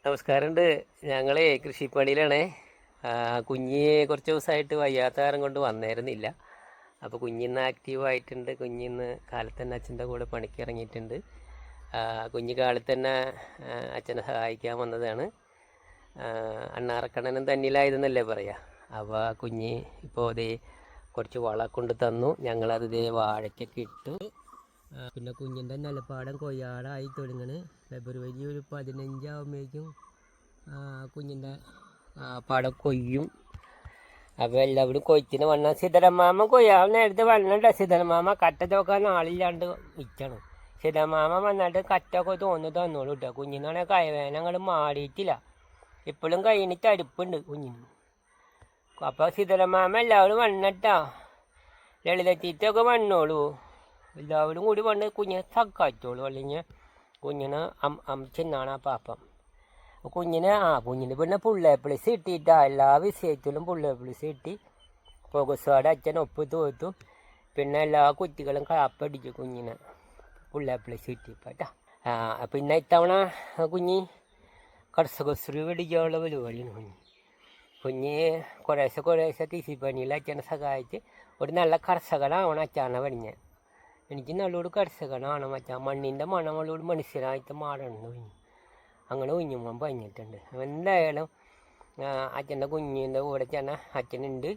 നമസ്കാരമുണ്ട്. ഞങ്ങളെ കൃഷിപ്പണിയിലാണേ. കുഞ്ഞ് കുറച്ച് ദിവസമായിട്ട് വയ്യാത്ത കാരണം കൊണ്ട് വന്നിരുന്നില്ല. അപ്പോൾ കുഞ്ഞിന്ന് ആക്റ്റീവായിട്ടുണ്ട്. കുഞ്ഞിന്ന് കാലത്ത് തന്നെ അച്ഛൻ്റെ കൂടെ പണിക്ക് ഇറങ്ങിയിട്ടുണ്ട്. കുഞ്ഞ് കാലത്ത് തന്നെ അച്ഛനെ സഹായിക്കാൻ വന്നതാണ്. അണ്ണാറക്കണ്ണനും തന്നിലായതെന്നല്ലേ പറയാം. അപ്പോൾ കുഞ്ഞ് ഇപ്പോൾ ഇതേ കുറച്ച് വള കൊണ്ട് തന്നു. ഞങ്ങളത് ഇതേ വാഴയ്ക്കൊക്കെ ഇട്ടു. പിന്നെ കുഞ്ഞിൻ്റെ നിലപ്പാടം കൊയ്യാടായി തുടങ്ങണ്. ഫെബ്രുവരി ഒരു 15 ആകുമ്പോഴേക്കും കുഞ്ഞിൻ്റെ പാടം കൊയ്യും. അപ്പോൾ എല്ലാവരും കൊയ്ത്തിന് വന്നാൽ സിദ്ധരമാമ കൊയ്യാൻ നേരത്തെ വന്നിട്ട് സിദ്ധരമാമ കറ്റ ചോക്കാൻ ആളില്ലാണ്ട് വിൽക്കണം. സിദ്ധരമാമ വന്നിട്ട് കറ്റൊക്കെ തന്നോളൂ കേട്ടോ. കുഞ്ഞിനാണെങ്കിൽ കൈവേന അങ്ങോട്ട് മാറിയിട്ടില്ല. ഇപ്പോഴും കയ്യിന് തടുപ്പുണ്ട് കുഞ്ഞിന്. അപ്പോൾ സിദ്ധരമാമ എല്ലാവരും വന്നിട്ടാ ലളിതത്തീറ്റൊക്കെ വന്നോളൂ. എല്ലാവരും കൂടി വന്ന് കുഞ്ഞിനെ സക്കാച്ചോളൂ. അല്ലെങ്കിൽ കുഞ്ഞിന് ചെന്നാണ് ആ പാപ്പം. കുഞ്ഞിന് പിന്നെ പുള്ളേപ്പിളിസ് കിട്ടിയിട്ടാ. എല്ലാ വിഷയത്തിലും പുള്ളേപ്പിളിസ് കിട്ടി. ഫോഗസ്വാട് അച്ഛൻ ഒപ്പ് തോർത്തു. പിന്നെ എല്ലാ കുട്ടികളും കാപ്പടിച്ചു കുഞ്ഞിന് പുള്ളേപ്പിളിസ് കിട്ടിയപ്പോട്ടാ. പിന്നെ ഇത്തവണ കുഞ്ഞ് കർഷകശ്രീ പഠിക്കാനുള്ള പരിപാടിയാണ്. കുഞ്ഞ് കുറേശ്ശെ കൃഷിപ്പണിയിൽ അച്ഛനെ സഹായിച്ച് ഒരു നല്ല കർഷകനാവണം അച്ഛനെ പഠിഞ്ഞത്. എനിക്ക് നല്ലൊരു കർഷകനാണ് മച്ചാൻ. മണ്ണിൻ്റെ മണമുള്ളൊരു മനുഷ്യനായിട്ട് മാറണം കുഞ്ഞ്. അങ്ങനെ കുഞ്ഞുമ്മൻ പറഞ്ഞിട്ടുണ്ട്. എന്തായാലും അച്ഛൻ്റെ കുഞ്ഞിൻ്റെ കൂടെ ചെന്ന അച്ഛനുണ്ട്.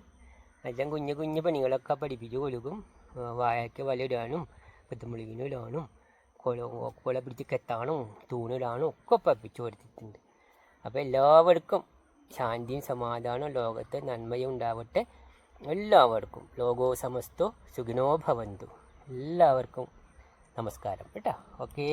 അച്ഛൻ കുഞ്ഞു പണികളൊക്കെ പഠിപ്പിച്ച് കൊടുക്കും. വാഴയ്ക്ക് വലയിടാനും കുത്തുമുളകിനിടാനും കുല പിടിച്ച് കെത്താനും തൂണിടാനും ഒക്കെ പഠിപ്പിച്ച് കൊടുത്തിട്ടുണ്ട്. അപ്പോൾ എല്ലാവർക്കും ശാന്തിയും സമാധാനവും ലോകത്ത് നന്മയും ഉണ്ടാവട്ടെ. എല്ലാവർക്കും ലോകോ സമസ്തോ സുഖിനോ ഭവന്തു. എല്ലാവർക്കും നമസ്കാരം കേട്ടോ. ഓക്കേ.